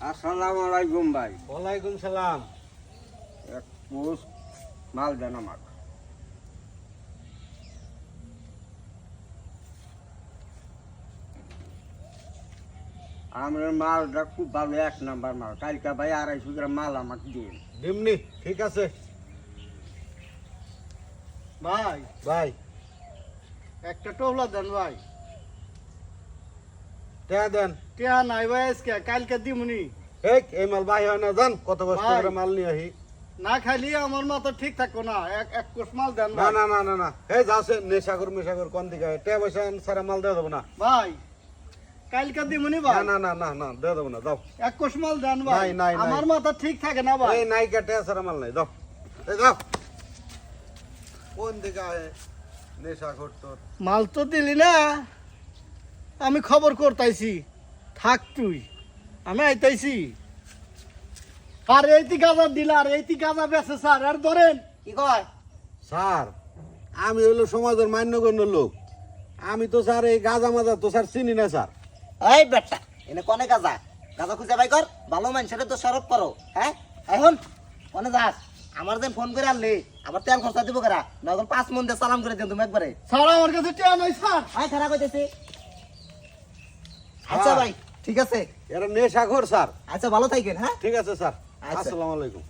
আসসালামু আলাইকুম ভাই। ওয়ালাইকুম সালাম। এক পোস্ট মাল দেন আমাকে। আমার মালটা খুব ভালো, এক নাম্বার মাল। কালকে ভাই 250 গ্রাম মাল আমাকে দিন। দিমনি, ঠিক আছে ভাই ভাই। একটা টোপলা দেন ভাই। টাকা দেন। টিয়া নাই ভাই, আজকে কালকে দিমুনি। এই মাল ভাই হয় না, জান কত কষ্ট ভাই। করে মাল নিয়ে আহি। না খাইলে আমার মাথা ঠিক থাকবো না। এক কোষ মাল দেন না ভাই। না না না না, এই যাচ্ছে নেশাগর মেশাগর কোন দিকে টাকা পয়সা সারা মাল দিয়ে দেবো না। ভাই কালকে দিমুনি ভাই। না না না না দিয়ে দেবো না, দাও। এক কোষ মাল দেন ভাই। নাই, নাই, নাই। আমার মাথা ঠিক থাকে না ভাই। এই নাইকা টাকা সারা মাল নাই, দাও। এই দাও। কোন দিকে নেশাগর তোর? মাল তো দিলি না, আমি খবর করতাইছি। থাক তুই, আমি আইতাইছি। আর এইটি গাঁজা দিলা, আর এইটি গাঁজা বেছে স্যার। আর ধরেন কি কয় স্যার, আমি হইলো সমাজের মান্যগণ্য লোক। আমি তো স্যার এই গাঁজা মাজা তো স্যার চিনি না স্যার। এই বেটা এনে কনে গাজা গাজা খুঁজে বাই কর, ভালো মানুষের তো সরব করো। হ্যাঁ এখন কনে যাস? আমার যেন ফোন করে আনলে আবার তেল খরচা দিব কেরা, না এখন 5 মন দিয়ে সালাম করে দিন তুমি একবারে। স্যার আমার কাছে টিয়া নাই স্যার। আয় খারাপ হইতেছে। আচ্ছা ভাই ঠিক আছে, এরা নেশাখোর স্যার। আচ্ছা ভালো থাকেন। হ্যাঁ ঠিক আছে স্যার, আচ্ছা। আসসালামু আলাইকুম।